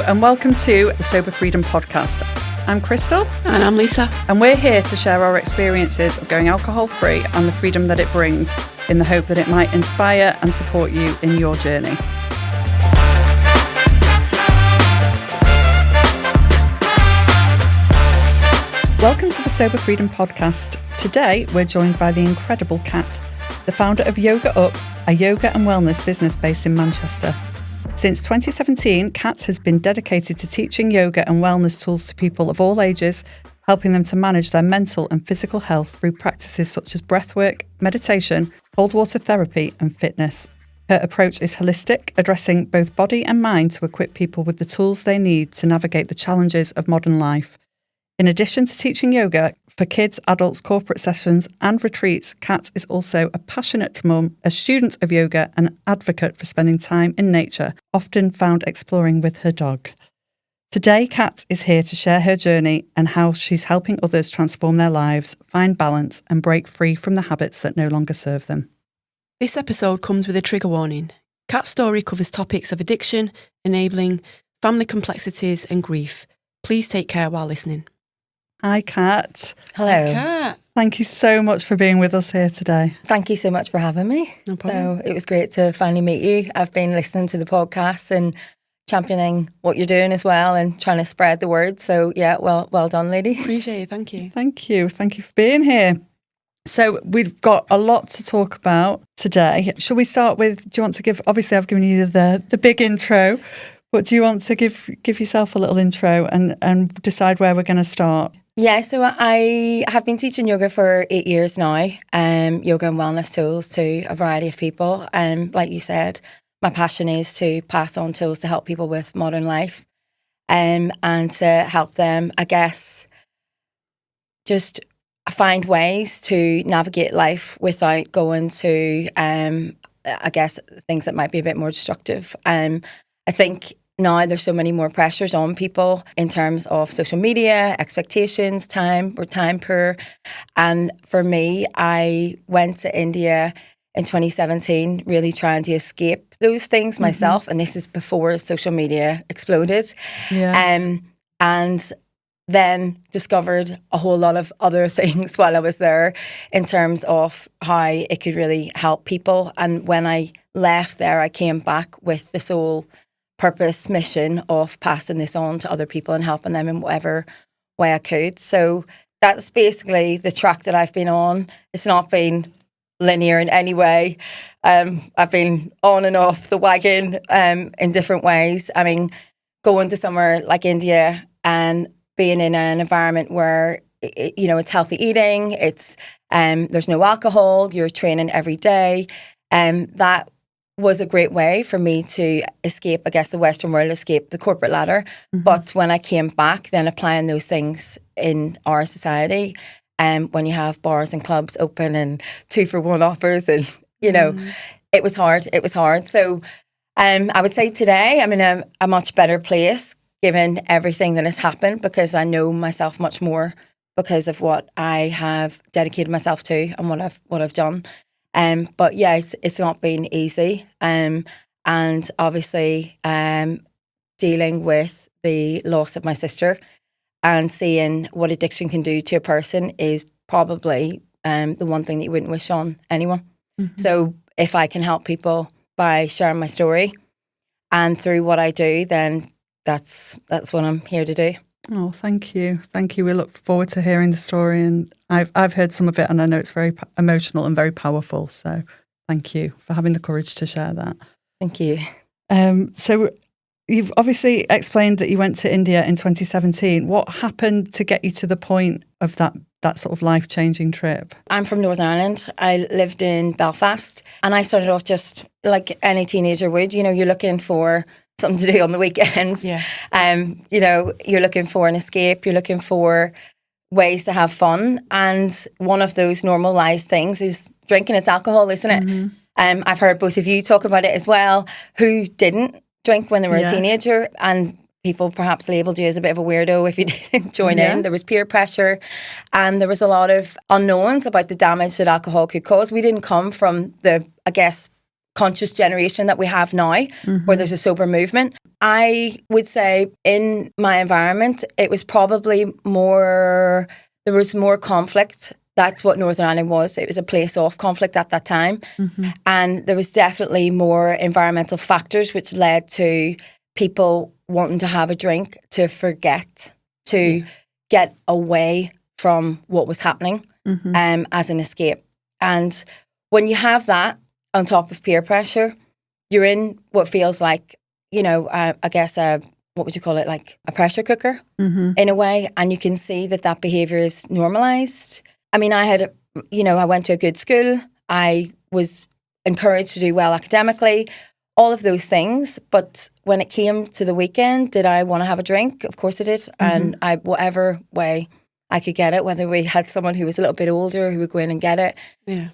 and welcome to the Sober Freedom Podcast. I'm Crystal. And I'm Lisa. And we're here to share our experiences of going alcohol-free and the freedom that it brings, in the hope that it might inspire and support you in your journey. Welcome to the Sober Freedom Podcast. Today, we're joined by the incredible Kat, the founder of Yoga Up, a yoga and wellness business based in Manchester. Since 2017, Kat has been dedicated to teaching yoga and wellness tools to people of all ages, helping them to manage their mental and physical health through practices such as breathwork, meditation, cold water therapy, and fitness. Her approach is holistic, addressing both body and mind to equip people with the tools they need to navigate the challenges of modern life. In addition to teaching yoga for kids, adults, corporate sessions and retreats, Kat is also a passionate mum, a student of yoga and an advocate for spending time in nature, often found exploring with her dog. Today, Kat is here to share her journey and how she's helping others transform their lives, find balance and break free from the habits that no longer serve them. This episode comes with a trigger warning. Kat's story covers topics of addiction, enabling, family complexities and grief. Please take care while listening. Hi, Kat. Hello. Hi, Kat. Thank you so much for being with us here today. Thank you so much for having me. No problem. So it was great to finally meet you. I've been listening to the podcast and championing what you're doing as well and trying to spread the word. So yeah, well done, lady. Appreciate it. Thank you. Thank you. Thank you for being here. So we've got a lot to talk about today. Shall we start with, do you want to give, obviously I've given you the big intro, but do you want to give yourself a little intro and decide where we're going to start? Yeah, so I have been teaching yoga for 8 years now, yoga and wellness tools to a variety of people. And like you said, my passion is to pass on tools to help people with modern life and to help them, I guess, just find ways to navigate life without going to, I guess, things that might be a bit more destructive. I think now there's so many more pressures on people in terms of social media, expectations, we're time poor. And for me, I went to India in 2017, really trying to escape those things myself. And this is before social media exploded. Yes. And then discovered a whole lot of other things while I was there in terms of how it could really help people. And when I left there, I came back with the sole purpose, mission of passing this on to other people and helping them in whatever way I could. So that's basically the track that I've been on. It's not been linear in any way. I've been on and off the wagon in different ways. I mean, going to somewhere like India and being in an environment where it's healthy eating, it's there's no alcohol, you're training every day, that was a great way for me to escape, I guess, the Western world, escape the corporate ladder. Mm-hmm. But when I came back, then applying those things in our society, when you have bars and clubs open and 2-for-1 offers and, it was hard. It was hard. So I would say today I'm in a much better place given everything that has happened because I know myself much more because of what I have dedicated myself to and what I've done. But yeah, it's not been easy. And obviously dealing with the loss of my sister and seeing what addiction can do to a person is probably the one thing that you wouldn't wish on anyone. Mm-hmm. So if I can help people by sharing my story and through what I do, then that's what I'm here to do. Oh, thank you. Thank you. We look forward to hearing the story, and I've heard some of it and I know it's very emotional and very powerful. So thank you for having the courage to share that. Thank you. So you've obviously explained that you went to India in 2017. What happened to get you to the point of that sort of life-changing trip? I'm from Northern Ireland. I lived in Belfast and I started off just like any teenager would. You're looking for something to do on the weekends. Yeah. You're looking for an escape. You're looking for ways to have fun. And one of those normalised things is drinking. It's alcohol, isn't it? Mm-hmm. I've heard both of you talk about it as well. Who didn't drink when they were a teenager? And people perhaps labelled you as a bit of a weirdo if you didn't join in. There was peer pressure and there was a lot of unknowns about the damage that alcohol could cause. We didn't come from the, I guess, conscious generation that we have now, where there's a sober movement. I would say in my environment, it was probably there was more conflict. That's what Northern Ireland was. It was a place of conflict at that time. And there was definitely more environmental factors which led to people wanting to have a drink to forget, to get away from what was happening as an escape. And when you have that on top of peer pressure, you're in what feels like, I guess, what would you call it, like a pressure cooker in a way. And you can see that behaviour is normalised. I mean, I went to a good school. I was encouraged to do well academically, all of those things. But when it came to the weekend, did I want to have a drink? Of course I did. And whatever way I could get it, whether we had someone who was a little bit older who would go in and get it,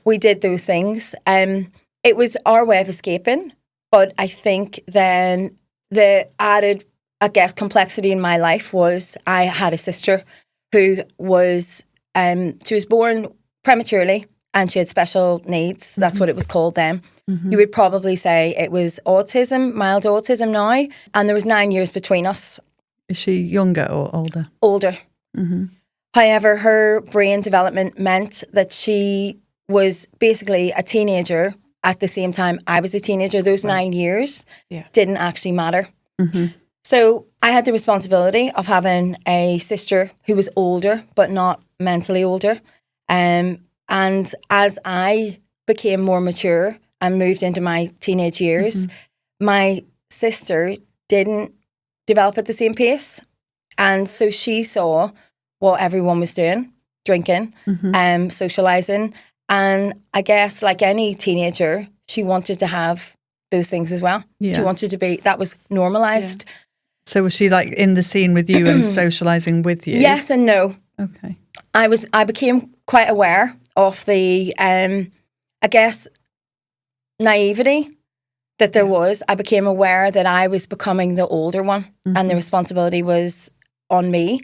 we did those things. It was our way of escaping. But I think then the added, I guess, complexity in my life was I had a sister who was, she was born prematurely and she had special needs. That's what it was called then. You would probably say it was autism, mild autism now. And there was 9 years between us. Is she younger or older? Older. However, her brain development meant that she was basically a teenager at the same time I was a teenager. Those 9 years didn't actually matter. So I had the responsibility of having a sister who was older, but not mentally older. And as I became more mature and moved into my teenage years, my sister didn't develop at the same pace. And so she saw what everyone was doing, drinking, socialising. And I guess like any teenager, she wanted to have those things as well. She wanted to be, that was normalised. So was she like in the scene with you and socialising with you? Yes and no. Okay. I became quite aware of the, I guess, naivety that there was. I became aware that I was becoming the older one and the responsibility was on me.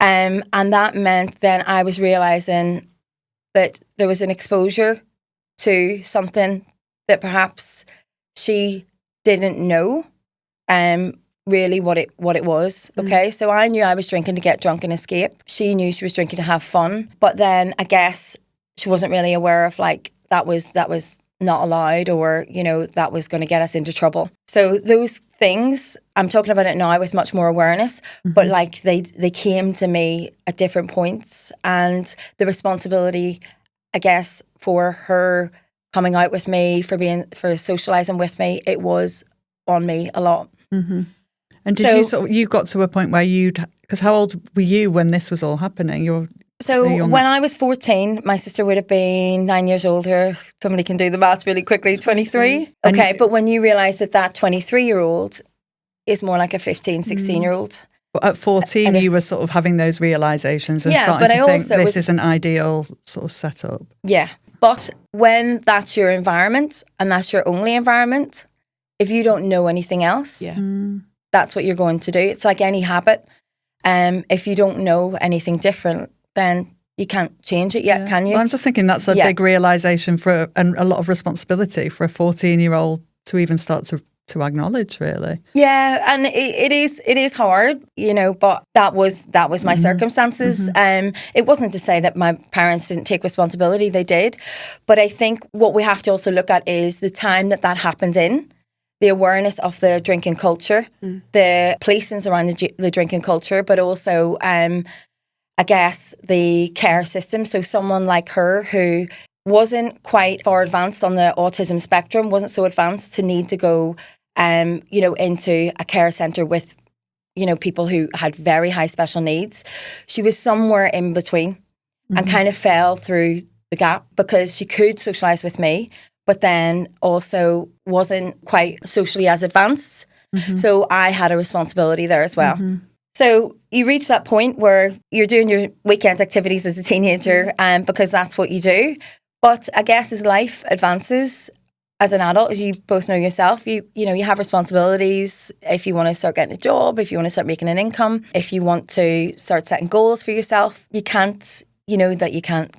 And that meant then I was realising that there was an exposure to something that perhaps she didn't know really what it was. Okay, so I knew I was drinking to get drunk and escape. She knew she was drinking to have fun. But then I guess she wasn't really aware of like that was not allowed or, that was going to get us into trouble. So those things, I'm talking about it now with much more awareness, but like they came to me at different points and the responsibility, I guess, for her coming out with me, for socialising with me, it was on me a lot. And did you got to a point where because how old were you when this was all happening? When I was 14, my sister would have been 9 years older. Somebody can do the maths really quickly, 23. Okay, but when you realise that 23-year-old is more like a 15, 16-year-old. But at 14, you were sort of having those realisations and starting to think this is an ideal sort of setup. Yeah, but when that's your environment and that's your only environment, if you don't know anything else, that's what you're going to do. It's like any habit. If you don't know anything different, then you can't change it yet, can you? Well, I'm just thinking that's a big realisation and a lot of responsibility for a 14-year-old to even start to acknowledge, really. Yeah, and it is hard, but that was my circumstances. It wasn't to say that my parents didn't take responsibility, they did. But I think what we have to also look at is the time that happened in, the awareness of the drinking culture, the policings around the drinking culture, but also I guess the care system. So someone like her who wasn't quite far advanced on the autism spectrum, wasn't so advanced to need to go, into a care centre with, people who had very high special needs. She was somewhere in between and kind of fell through the gap because she could socialise with me, but then also wasn't quite socially as advanced. So I had a responsibility there as well. So you reach that point where you're doing your weekend activities as a teenager because that's what you do. But I guess as life advances as an adult, as you both know yourself, you have responsibilities. If you want to start getting a job, if you want to start making an income, if you want to start setting goals for yourself, you can't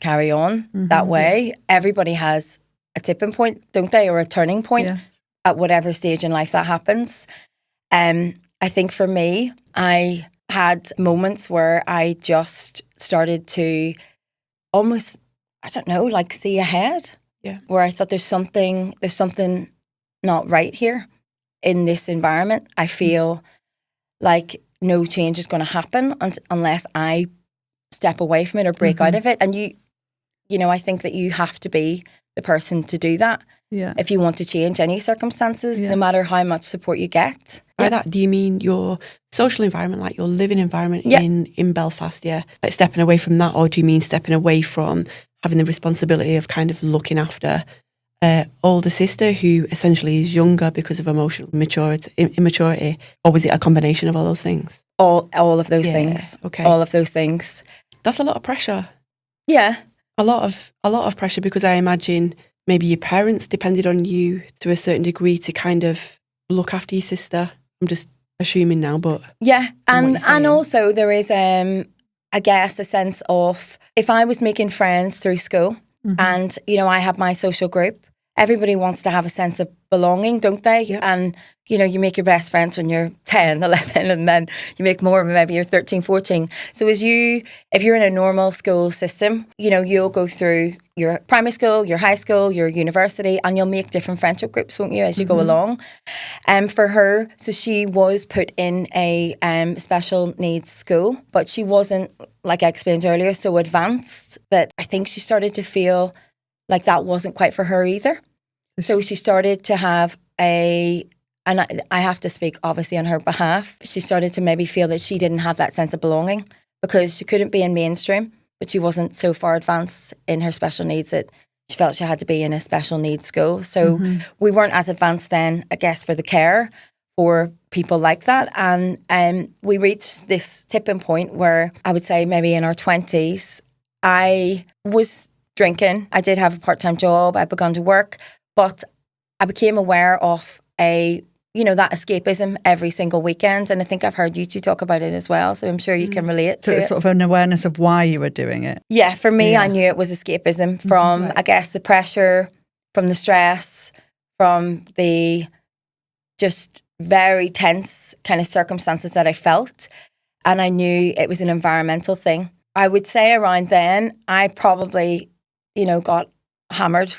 carry on that way. Everybody has a tipping point, don't they? Or a turning point Yeah. at whatever stage in life that happens. I think for me, I had moments where I just started to almost, I don't know, like see ahead. Yeah. Where I thought there's something not right here in this environment. I feel like no change is going to happen unless I step away from it or break out of it. And you know, I think that you have to be the person to do that. Yeah. If you want to change any circumstances, Yeah. no matter how much support you get. By that, do you mean your social environment, like your living environment Yeah. in Belfast, yeah? Like stepping away from that, or do you mean stepping away from having the responsibility of kind of looking after older sister who essentially is younger because of emotional immaturity, or was it a combination of all those things? All of those Yeah, things. okay. All of those things. That's a lot of pressure. Yeah. A lot of pressure, because I imagine maybe your parents depended on you to a certain degree to kind of look after your sister. I'm just assuming now, but Yeah. from what And you're saying. also there is I guess a sense of, if I was making friends through school and, you know, I have my social group, everybody wants to have a sense of belonging, don't they? Yep. And, you know, you make your best friends when you're 10, 11, and then you make more when maybe you're 13, 14. So if you're in a normal school system, you know, you'll go through your primary school, your high school, your university, and you'll make different friendship groups, won't you, as you go along. For her, so she was put in a special needs school, but she wasn't, like I explained earlier, so advanced that I think she started to feel like that wasn't quite for her either. So she started to have and I have to speak obviously on her behalf, she started to maybe feel that she didn't have that sense of belonging because she couldn't be in mainstream, but she wasn't so far advanced in her special needs that she felt she had to be in a special needs school. So we weren't as advanced then, I guess, for the care for people like that. And we reached this tipping point where I would say maybe in our 20s, I was drinking. I did have a part-time job. I began to work, but I became aware of that escapism every single weekend. And I think I've heard you two talk about it as well. So I'm sure you can relate So to it's it. sort of an awareness of why you were doing it. Yeah, for me, Yeah. I knew it was escapism from, Right. I guess, the pressure, from the stress, from the just very tense kind of circumstances that I felt. And I knew it was an environmental thing. I would say around then, I probably, got hammered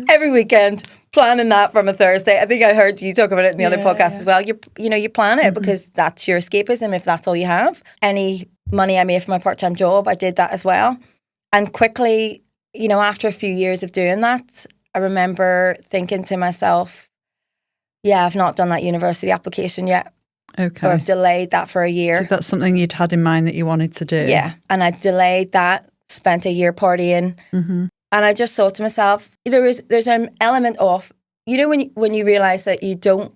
every weekend, planning that from a Thursday. I think I heard you talk about it in the other podcast as well. You plan it because that's your escapism if that's all you have. Any money I made from my part-time job, I did that as well. And quickly, after a few years of doing that, I remember thinking to myself, yeah, I've not done that university application yet. Okay. Or I've delayed that for a year. So that's something you'd had in mind that you wanted to do. Yeah. And I delayed that, spent a year partying. Mm-hmm. And I just thought to myself, there's an element of, when you realise that you don't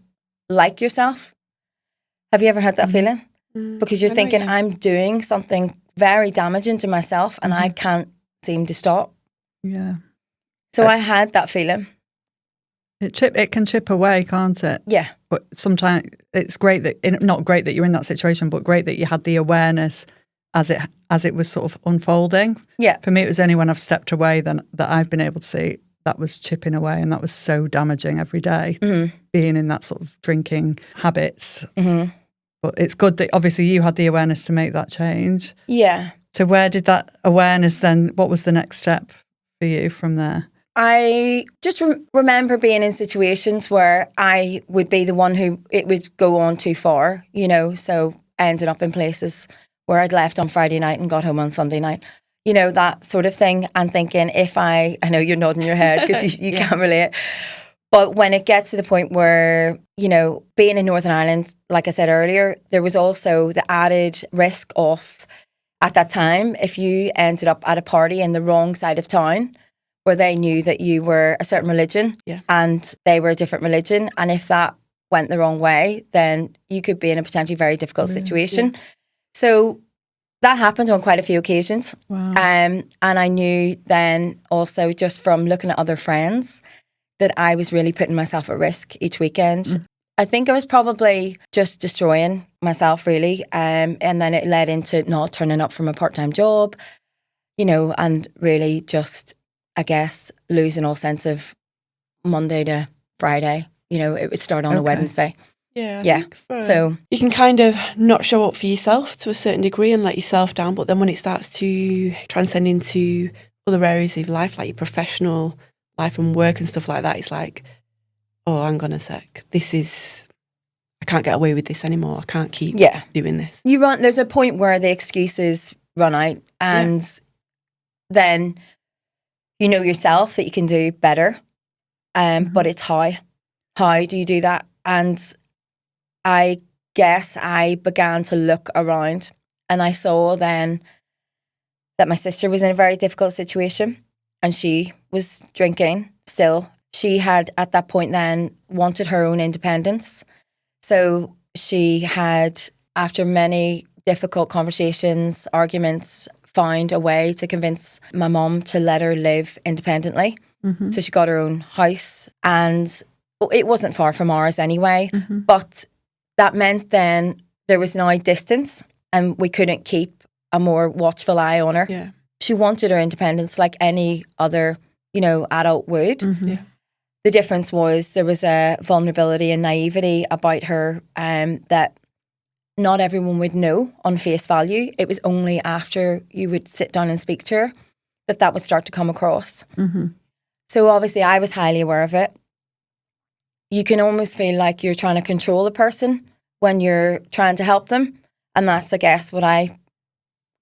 like yourself. Have you ever had that feeling? Because you're thinking, I'm doing something very damaging to myself and I can't seem to stop. Yeah. So I had that feeling. It can chip away, can't it? Yeah. But sometimes it's great not great that you're in that situation, but great that you had the awareness as it was sort of unfolding. Yeah. For me, it was only when I've stepped away that I've been able to see that was chipping away, and that was so damaging every day, being in that sort of drinking habits. Mm-hmm. But it's good that obviously you had the awareness to make that change. Yeah. So where did that awareness then, what was the next step for you from there? I just remember being in situations where I would be the one who it would go on too far, so ending up in places where I'd left on Friday night and got home on Sunday night, that sort of thing. And thinking I know you're nodding your head because you can't relate. But when it gets to the point where, being in Northern Ireland, like I said earlier, there was also the added risk of, at that time, if you ended up at a party in the wrong side of town, where they knew that you were a certain religion and they were a different religion. And if that went the wrong way, then you could be in a potentially very difficult situation. Yeah. So that happened on quite a few occasions. Wow. And I knew then also just from looking at other friends that I was really putting myself at risk each weekend. I think I was probably just destroying myself really. And then it led into not turning up from a part-time job, and really just I guess, losing all sense of Monday to Friday. You know, it would start on a Wednesday. Yeah. Yeah. So you can kind of not show up for yourself to a certain degree and let yourself down. But then when it starts to transcend into other areas of life, like your professional life and work and stuff like that, it's like, oh, hang on a sec. I can't get away with this anymore. I can't keep doing this. There's a point where the excuses run out, and then you know yourself that you can do better. But it's how do you do that? And I guess I began to look around, and I saw then that my sister was in a very difficult situation, and she was drinking still. She had at that point then wanted her own independence. So she had, after many difficult conversations, arguments, found a way to convince my mum to let her live independently. Mm-hmm. So she got her own house, and it wasn't far from ours anyway. Mm-hmm. But that meant then there was now distance, and we couldn't keep a more watchful eye on her. Yeah. She wanted her independence like any other, adult would. Mm-hmm. Yeah. The difference was there was a vulnerability and naivety about her that not everyone would know on face value. It was only after you would sit down and speak to her that would start to come across. Mm-hmm. So obviously I was highly aware of it. You can almost feel like you're trying to control a person when you're trying to help them. And that's, I guess, what I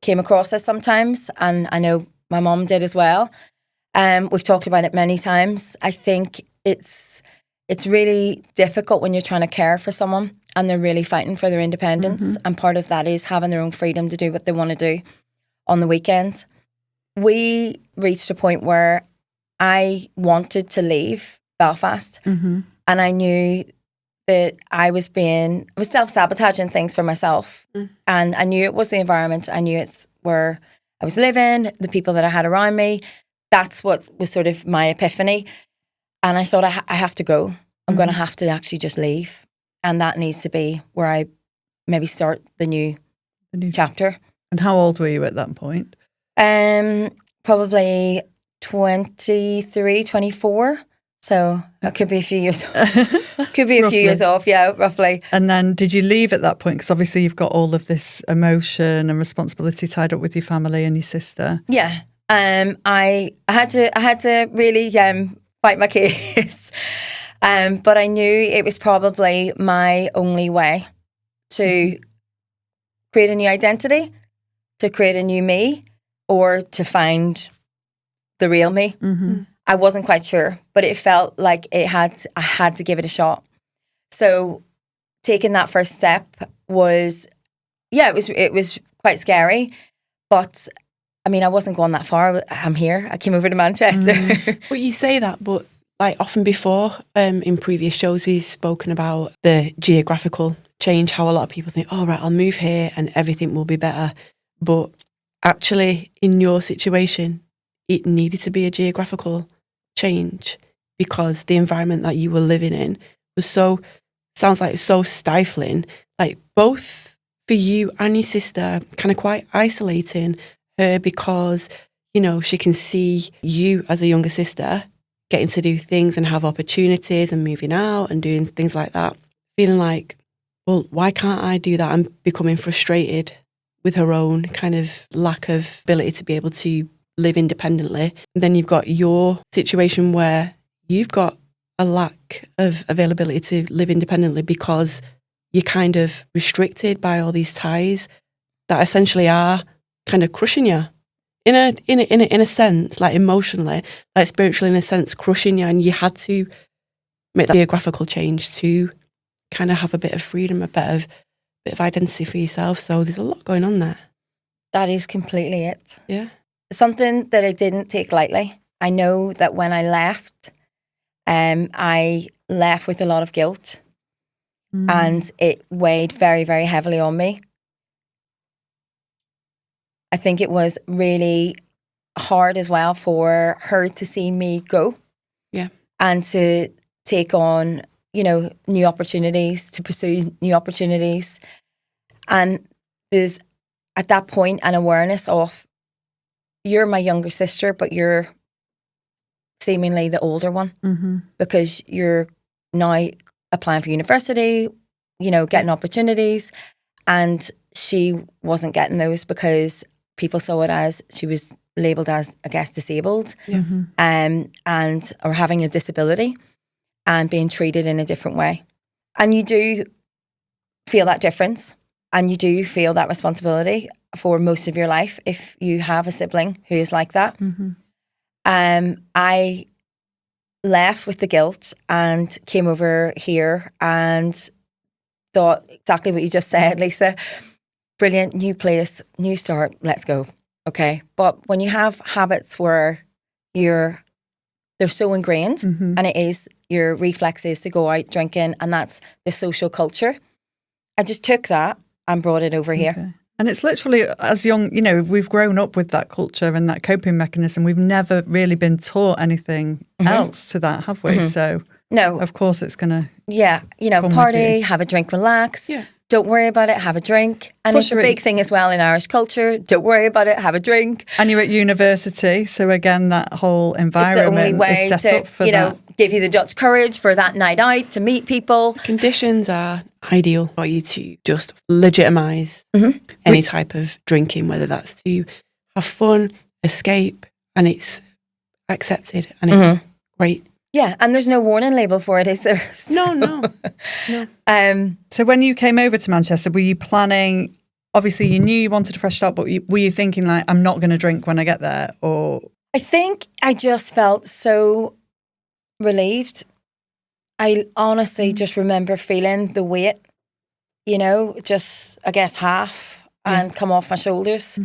came across as sometimes. And I know my mum did as well. We've talked about it many times. I think it's really difficult when you're trying to care for someone and they're really fighting for their independence. Mm-hmm. And part of that is having their own freedom to do what they want to do on the weekends. We reached a point where I wanted to leave Belfast. Mm-hmm. And I knew that I was self-sabotaging things for myself. Mm. And I knew it was the environment. I knew it's where I was living, the people that I had around me. That's what was sort of my epiphany. And I thought, I have to go. I'm going to have to actually just leave. And that needs to be where I maybe start the new chapter. And how old were you at that point? Probably 23, 24. So it could be a few years. Could be a few years off, yeah, roughly. And then did you leave at that point? Because obviously you've got all of this emotion and responsibility tied up with your family and your sister. Yeah. I had to really fight my case. But I knew it was probably my only way to create a new identity, to create a new me, or to find the real me. Mm-hmm. I wasn't quite sure, but it felt like I had to give it a shot. So taking that first step was quite scary. But I mean, I wasn't going that far. I'm here. I came over to Manchester. Mm. Well, you say that, but like often before, in previous shows, we've spoken about the geographical change, how a lot of people think, oh, right, I'll move here and everything will be better. But actually, in your situation, it needed to be a geographical change because the environment that you were living in was sounds like so stifling, like both for you and your sister, kind of quite isolating her because, she can see you as a younger sister getting to do things and have opportunities and moving out and doing things like that, feeling like, well, why can't I do that? And becoming frustrated with her own kind of lack of ability to be able to live independently. And then you've got your situation where you've got a lack of availability to live independently because you're kind of restricted by all these ties that essentially are kind of crushing you in a sense, like emotionally, like spiritually in a sense, crushing you. And you had to make that geographical change to kind of have a bit of freedom, a bit of identity for yourself. So there's a lot going on there. That is completely it. Yeah. Something that I didn't take lightly. I know that when I left with a lot of guilt and it weighed very, very heavily on me. I think it was really hard as well for her to see me go. Yeah. And to take on, new opportunities, to pursue new opportunities. And there's at that point an awareness of, you're my younger sister, but you're seemingly the older one because you're now applying for university, you know, getting opportunities, and she wasn't getting those because people saw it as she was labelled as, I guess, disabled and or having a disability and being treated in a different way. And you do feel that difference and you do feel that responsibility for most of your life if you have a sibling who is like that. I left with the guilt and came over here and thought exactly what you just said, Lisa. Brilliant, new place, new start, let's go. Okay. But when you have habits where they're so ingrained and it is your reflex is to go out drinking and that's the social culture, I just took that and brought it over here. And it's literally as young, you know, we've grown up with that culture and that coping mechanism. We've never really been taught anything else to that, have we? So, no, of course it's going to. Yeah, you know, party, have a drink, relax. Yeah. Don't worry about it, have a drink. And plus it's a big thing as well in Irish culture. Don't worry about it, have a drink. And you're at university, so again, that whole environment it's the only way is set to, up for you know, give you the Dutch courage for that night out, to meet people. Conditions are ideal for you to just legitimise any type of drinking, whether that's to have fun, escape, and it's accepted and it's great. Yeah, and there's no warning label for it, is there? No. So when you came over to Manchester, were you planning, obviously you knew you wanted a fresh start, but were you thinking like, I'm not going to drink when I get there? Or I think I just felt so relieved. I honestly just remember feeling the weight, you know, just, I guess, half and come off my shoulders.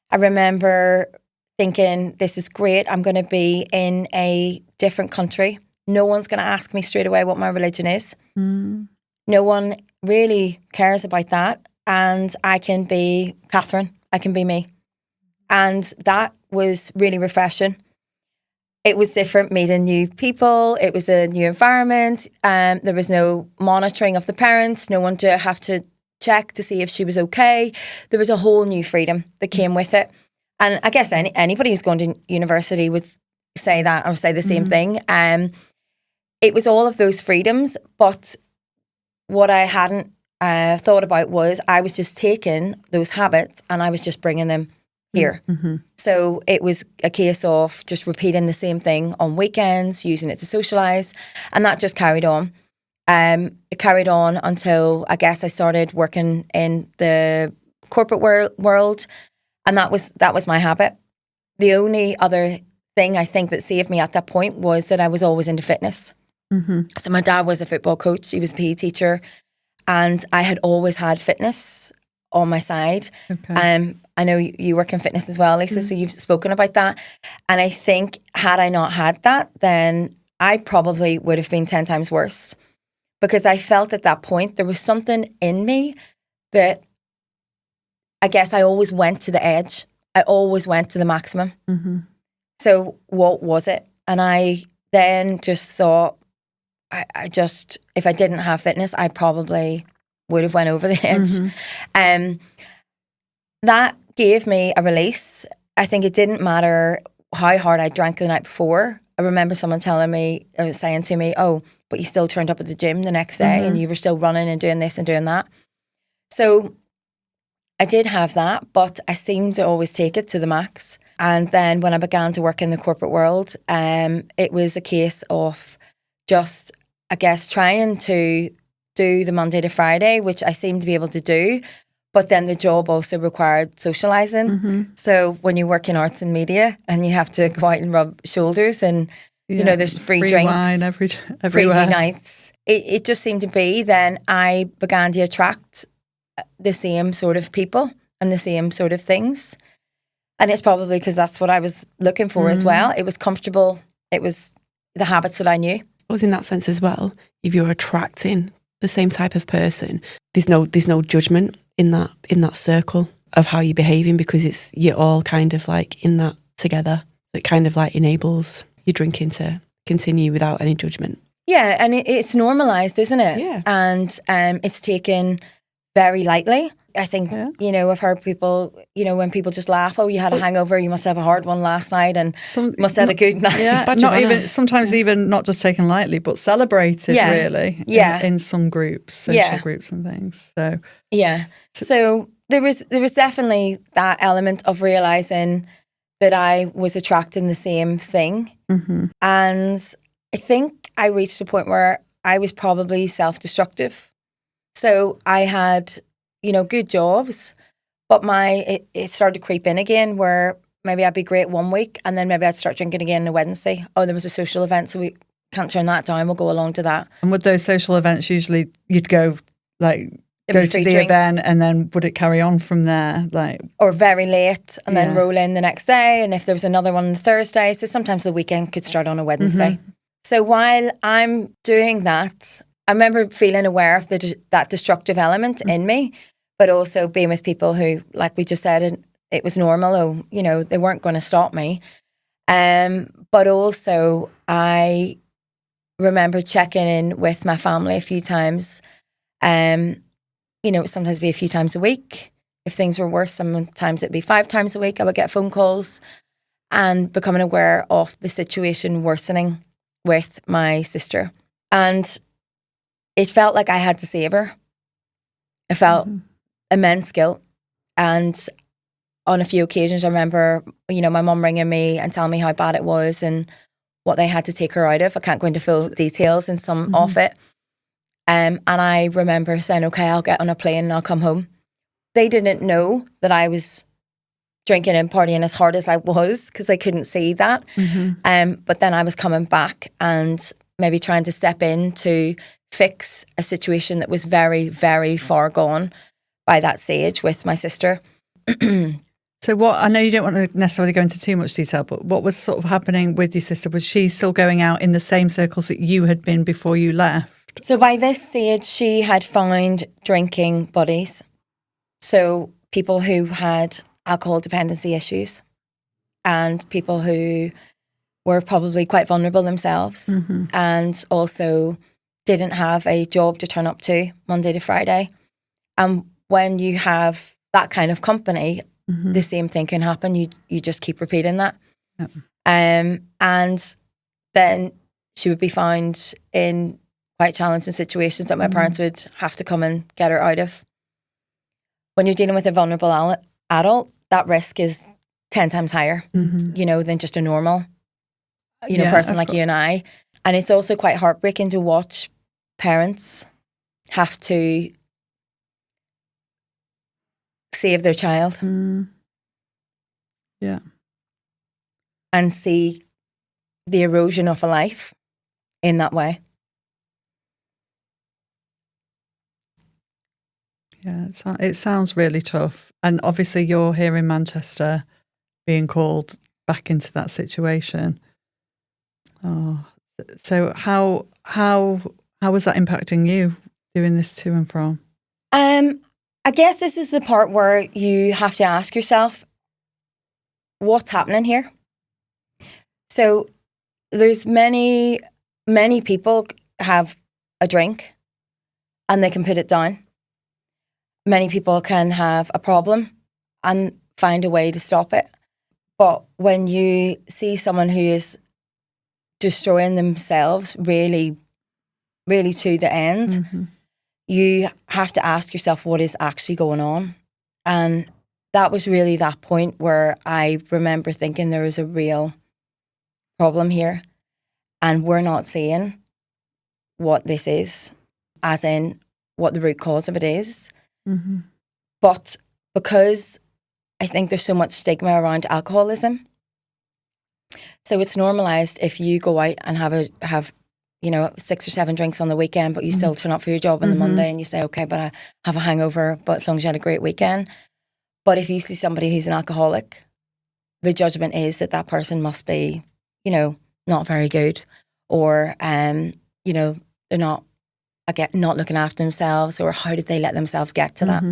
I remember thinking, this is great. I'm going to be in a different country. No one's going to ask me straight away what my religion is. No one really cares about that. And I can be Catherine. I can be me. And that was really refreshing. It was different, meeting new people. It was a new environment. There was no monitoring of the parents. No one to have to check to see if she was okay. There was a whole new freedom that came with it. And I guess anybody who's going to university would say that or say the same thing. It was all of those freedoms, but what I hadn't thought about was I was just taking those habits and I was just bringing them here. So it was a case of just repeating the same thing on weekends, using it to socialise, and that just carried on. It carried on until I guess I started working in the corporate world. And that was my habit. The only other thing I think that saved me at that point was that I was always into fitness. So my dad was a football coach. He was a PE teacher. And I had always had fitness on my side. I know you work in fitness as well, Lisa, so you've spoken about that. And I think had I not had that, then I probably would have been 10 times worse. Because I felt at that point there was something in me that I guess I always went to the edge. I always went to the maximum. So what was it? And I then just thought, if I didn't have fitness, I probably would have went over the edge. That gave me a release. I think it didn't matter how hard I drank the night before. I remember someone saying to me, oh, but you still turned up at the gym the next day and you were still running and doing this and doing that. So I did have that, but I seemed to always take it to the max. And then when I began to work in the corporate world, it was a case of just, I guess, trying to do the Monday to Friday, which I seemed to be able to do. But then the job also required socialising. So when you work in arts and media and you have to go out and rub shoulders and, you know, there's free drinks, wine everywhere. Preview nights. It just seemed to be, then I began to attract the same sort of people and the same sort of things. And it's probably because that's what I was looking for as well. It was comfortable. It was the habits that I knew. It was in that sense as well. If you're attracting the same type of person, there's no judgment in that circle of how you're behaving because you're all kind of like in that together. So it kind of like enables your drinking to continue without any judgment. Yeah, and it's normalised, isn't it? Yeah. And it's taken very lightly. I think, I've heard people, when people just laugh, oh, you had a hangover, you must have a hard one last night and must have had a good night. Yeah, sometimes even not just taken lightly, but celebrated really in some groups, social groups and things. So So there was definitely that element of realising that I was attracting the same thing. Mm-hmm. And I think I reached a point where I was probably self-destructive. So I had, good jobs, but it started to creep in again where maybe I'd be great one week and then maybe I'd start drinking again on a Wednesday. Oh, there was a social event, so we can't turn that down. We'll go along to that. And with those social events, usually you'd go to the drinks. event and then would it carry on from there? Or very late and then roll in the next day. And if there was another one on Thursday, so sometimes the weekend could start on a Wednesday. Mm-hmm. So while I'm doing that, I remember feeling aware of that destructive element in me, but also being with people who, like we just said, it was normal. They weren't going to stop me. But also I remember checking in with my family a few times. Sometimes it'd be a few times a week. If things were worse, sometimes it'd be 5 times a week. I would get phone calls and becoming aware of the situation worsening with my sister. And it felt like I had to save her. I felt immense guilt. And on a few occasions, I remember, my mum ringing me and telling me how bad it was and what they had to take her out of. I can't go into full details in some of it. And I remember saying, okay, I'll get on a plane and I'll come home. They didn't know that I was drinking and partying as hard as I was because they couldn't see that. But then I was coming back and maybe trying to step in to fix a situation that was very, very far gone by that stage with my sister. So I know you don't want to necessarily go into too much detail, but what was sort of happening with your sister? Was she still going out in the same circles that you had been before you left? So by this stage, she had found drinking buddies. So people who had alcohol dependency issues and people who were probably quite vulnerable themselves and also didn't have a job to turn up to Monday to Friday. And when you have that kind of company, the same thing can happen. You just keep repeating that. Yep. And then she would be found in quite challenging situations that my parents would have to come and get her out of. When you're dealing with a vulnerable adult, that risk is 10 times higher, than just a normal, person like you and I. And it's also quite heartbreaking to watch parents have to save their child. Yeah. And see the erosion of a life in that way. Yeah, it sounds really tough. And obviously you're here in Manchester being called back into that situation. Oh, so how was that impacting you doing this to and from? I guess this is the part where you have to ask yourself, what's happening here? So there's many people have a drink and they can put it down. Many people can have a problem and find a way to stop it. But when you see someone who is destroying themselves really, really to the end, you have to ask yourself what is actually going on. And that was really that point where I remember thinking there was a real problem here and we're not seeing what this is, as in what the root cause of it is. But because I think there's so much stigma around alcoholism, so it's normalised if you go out and have 6 or 7 drinks on the weekend, but you still turn up for your job on the Monday and you say, okay, but I have a hangover, but as long as you had a great weekend. But if you see somebody who's an alcoholic, the judgment is that person must be, not very good, or, they're not looking after themselves, or how did they let themselves get to that?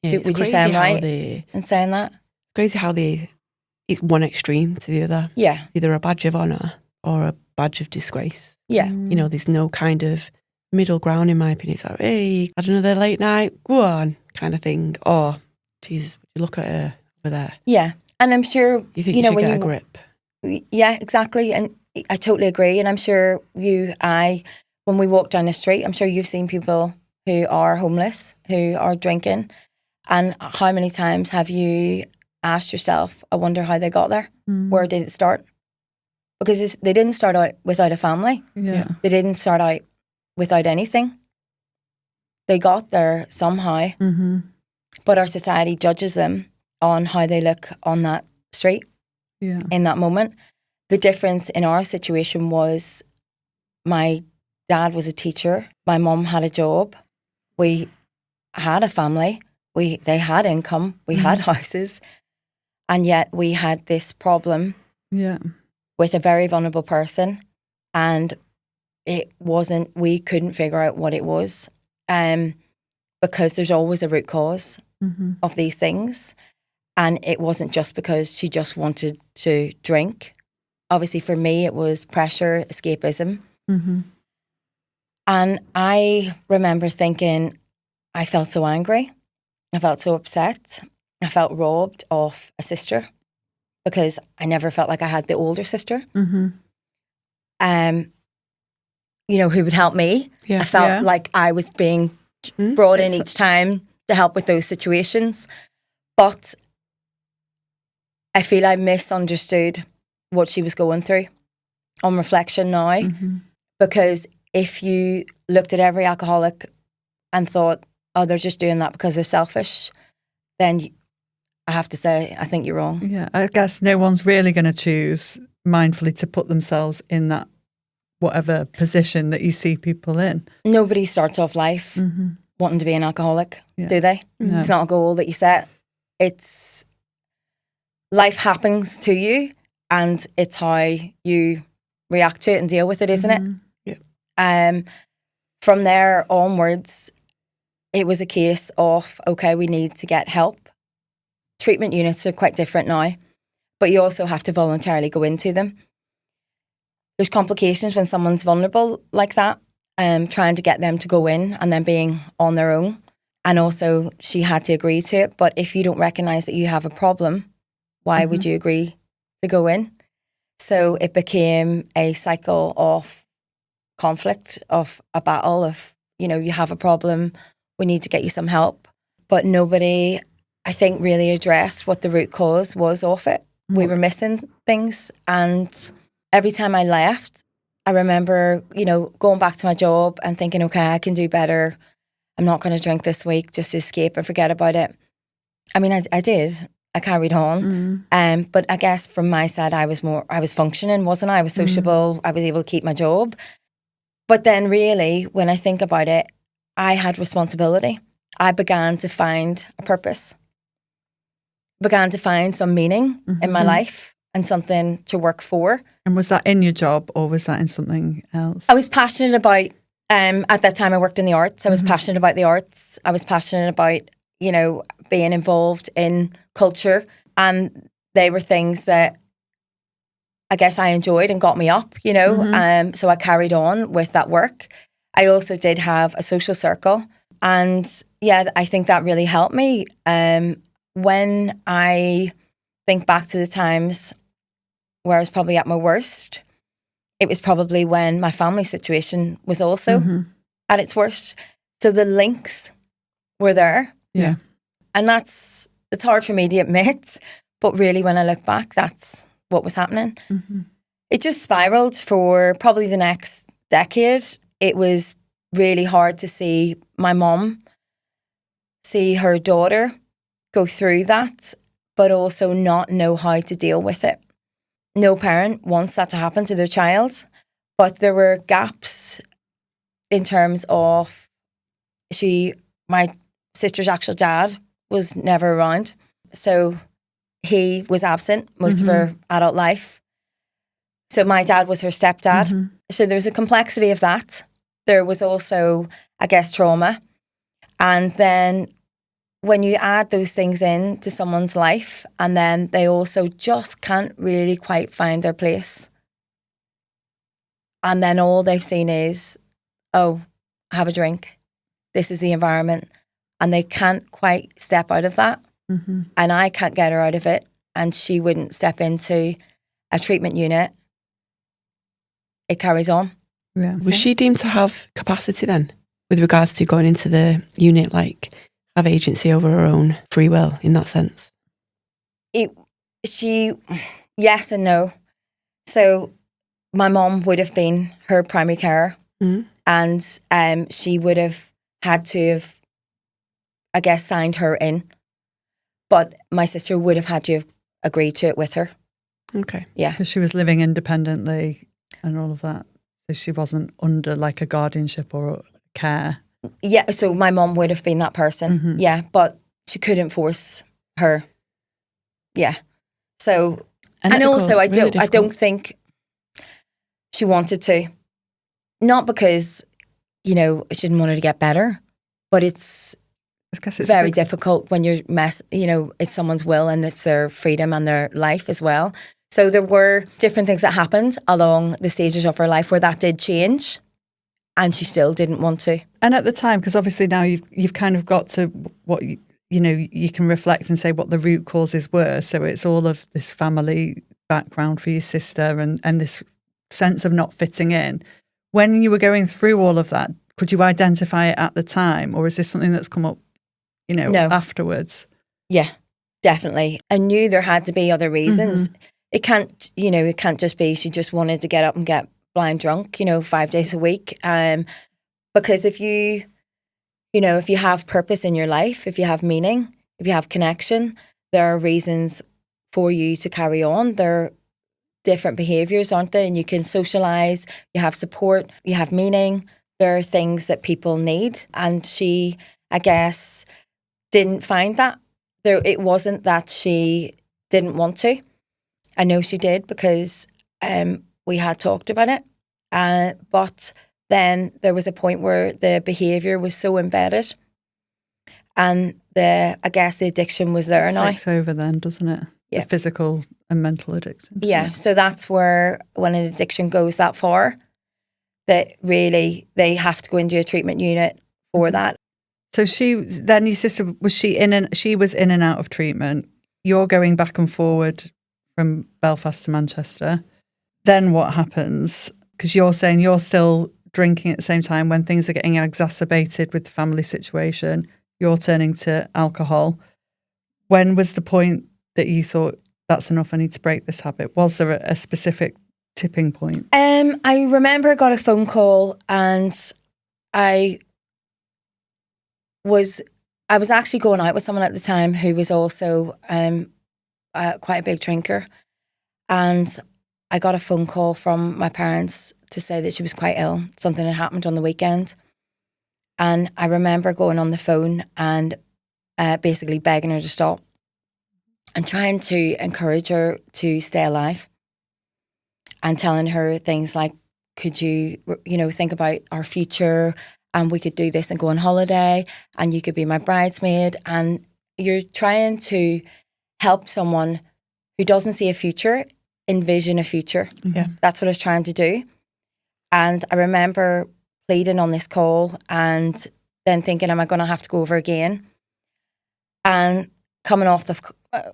Yeah, Would you say I'm right in saying that? It's crazy how it's one extreme to the other. Yeah. It's either a badge of honour or a badge of disgrace. Yeah. There's no kind of middle ground in my opinion. It's like, hey, had another late night, go on, kind of thing. Oh, Jesus, would you look at her over there? Yeah. And I'm sure, You think you should when get a grip. Yeah, exactly. And I totally agree. And I'm sure when we walk down the street, I'm sure you've seen people who are homeless, who are drinking. And how many times have you asked yourself, I wonder how they got there? Where did it start? Because they didn't start out without a family. Yeah. They didn't start out without anything. They got there somehow. Mm-hmm. But our society judges them on how they look on that street in that moment. The difference in our situation was my dad was a teacher. My mum had a job. We had a family. They had income. We had houses. And yet we had this problem with a very vulnerable person. And we couldn't figure out what it was. Because there's always a root cause of these things. And it wasn't just because she just wanted to drink. Obviously, for me, it was pressure, escapism. And I remember thinking, I felt so angry. I felt so upset. I felt robbed of a sister because I never felt like I had the older sister. Who would help me. Yeah. I felt like I was being brought in each time to help with those situations. But I feel I misunderstood what she was going through on reflection now. Because if you looked at every alcoholic and thought, oh, they're just doing that because they're selfish, then I have to say, I think you're wrong. Yeah, I guess no one's really going to choose mindfully to put themselves in that whatever position that you see people in. Nobody starts off life wanting to be an alcoholic, do they? No. It's not a goal that you set. It's life happens to you and it's how you react to it and deal with it, isn't it? From there onwards, it was a case of, okay, we need to get help. Treatment units are quite different now, but you also have to voluntarily go into them. There's complications when someone's vulnerable like that, trying to get them to go in and then being on their own. And also she had to agree to it. But if you don't recognise that you have a problem, why would you agree to go in? So it became a cycle of conflict, of a battle of, you have a problem, we need to get you some help. But nobody, I think, really addressed what the root cause was of it. We were missing things. And every time I left, I remember, going back to my job and thinking, okay, I can do better. I'm not going to drink this week just to escape and forget about it. I mean, I did. I carried on. But I guess from my side, I was functioning, wasn't I? I was sociable. I was able to keep my job. But then really, when I think about it, I had responsibility. I began to find a purpose, began to find some meaning in my life and something to work for. And was that in your job or was that in something else? I was passionate about, at that time I worked in the arts. I was passionate about the arts. I was passionate about, being involved in culture. And they were things that I guess I enjoyed and got me up, so I carried on with that work. I also did have a social circle. And yeah, I think that really helped me. When I think back to the times where I was probably at my worst, it was probably when my family situation was also at its worst. So the links were there. Yeah. And it's hard for me to admit, but really when I look back, that's what was happening. It just spiraled for probably the next decade. It was really hard to see my mum, see her daughter go through that, but also not know how to deal with it. No parent wants that to happen to their child, but there were gaps in terms of my sister's actual dad was never around. So he was absent most of her adult life. So my dad was her stepdad. So there was a complexity of that. There was also, I guess, trauma. And then when you add those things in to someone's life and then they also just can't really quite find their place. And then all they've seen is, oh, have a drink. This is the environment. and they can't quite step out of that. Mm-hmm. And I can't get her out of it, and she wouldn't step into a treatment unit. It carries on. Yeah. Was she deemed to have capacity then, with regards to going into the unit, like have agency over her own free will in that sense? She, yes and no. So my mom would have been her primary carer, and she would have had to have, I guess, signed her in. But my sister would have had to have agreed to it with her. Okay. Yeah. Because she was living independently and all of that. So she wasn't under like a guardianship or care. Yeah, so my mom would have been that person. Mhm. Yeah, but she couldn't force her. Yeah. So, and also I don't think she wanted to. Not because, she didn't want her to get better, but it's I guess it's very difficult when you're it's someone's will and it's their freedom and their life as well. So there were different things that happened along the stages of her life where that did change, and she still didn't want to. And at the time, because obviously now you've kind of got to what you can reflect and say what the root causes were. So it's all of this family background for your sister and this sense of not fitting in. When you were going through all of that, could you identify it at the time, or is this something that's come up, No. afterwards? Yeah, definitely. I knew there had to be other reasons. Mm-hmm. It can't just be she just wanted to get up and get blind drunk, 5 days a week. Because if you have purpose in your life, if you have meaning, if you have connection, there are reasons for you to carry on. There are different behaviours, aren't there? And you can socialise, you have support, you have meaning. There are things that people need. And she, I guess, didn't find that. It wasn't that she didn't want to. I know she did because we had talked about it. But then there was a point where the behaviour was so embedded, and the addiction was there It now. takes over then, doesn't it? Yeah. The physical and mental addiction. Yeah, so that's where when an addiction goes that far, that really they have to go into a treatment unit for that. So your sister, she was in and out of treatment. You're going back and forward from Belfast to Manchester. Then what happens? Because you're saying you're still drinking at the same time when things are getting exacerbated with the family situation. You're turning to alcohol. When was the point that you thought, that's enough, I need to break this habit? Was there a specific tipping point? I remember I got a phone call, and I was actually going out with someone at the time who was also quite a big drinker, and I got a phone call from my parents to say that she was quite ill. Something had happened on the weekend, and I remember going on the phone and basically begging her to stop and trying to encourage her to stay alive, and telling her things like, could you think about our future, and we could do this and go on holiday, and you could be my bridesmaid. And you're trying to help someone who doesn't see a future envision a future. Yeah. That's what I was trying to do. And I remember pleading on this call and then thinking, am I going to have to go over again? And coming off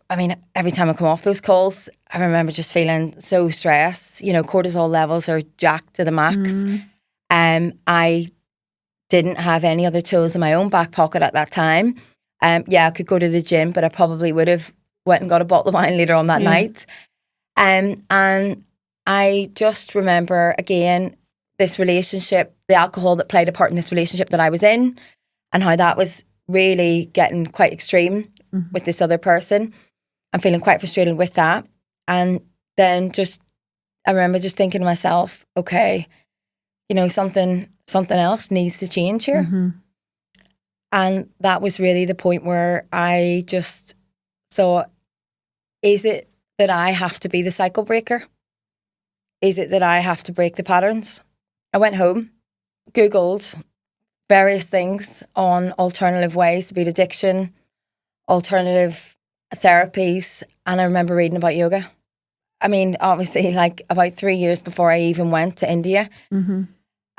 every time I come off those calls, I remember just feeling so stressed. Cortisol levels are jacked to the max. I didn't have any other tools in my own back pocket at that time. I could go to the gym, but I probably would have went and got a bottle of wine later on that night. And I just remember, again, this relationship, the alcohol that played a part in this relationship that I was in, and how that was really getting quite extreme with this other person. I'm feeling quite frustrated with that. And then I remember just thinking to myself, okay, something else needs to change here. Mm-hmm. And that was really the point where I just thought, is it that I have to be the cycle breaker? Is it that I have to break the patterns? I went home, Googled various things on alternative ways to beat addiction, alternative therapies, and I remember reading about yoga. I mean, obviously, like about 3 years before I even went to India. Mm-hmm.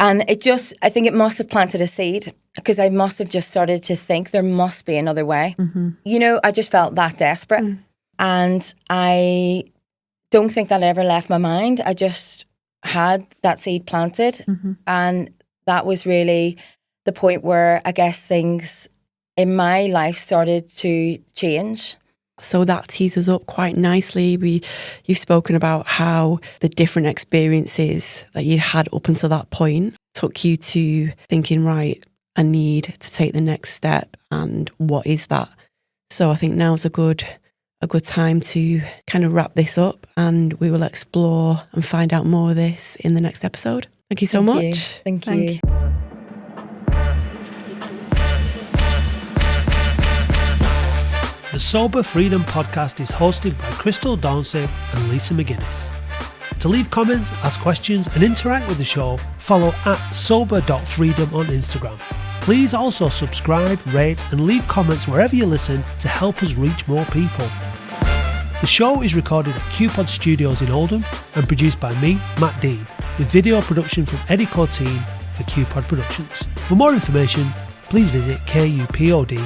And I think it must have planted a seed. because I must have just started to think there must be another way. You know, I just felt that desperate. And I don't think that ever left my mind. I just had that seed planted. And that was really the point where I guess things in my life started to change. So that tees us up quite nicely. You've spoken about how the different experiences that you had up until that point took you to thinking, right, I need to take the next step, and what is that? So I think now's a good time to kind of wrap this up, and we will explore and find out more of this in the next episode. Thank you so much. Thank you. The Sober Freedom podcast is hosted by Crystal Downsey and Lisa McGuinness. To leave comments, ask questions and interact with the show, follow @sober.freedom on Instagram. Please also subscribe, rate and leave comments wherever you listen to help us reach more people. The show is recorded at QPod Studios in Oldham and produced by me, Matt Dean, with video production from Eddie Corteen for QPod Productions. For more information, please visit kupod.co.uk.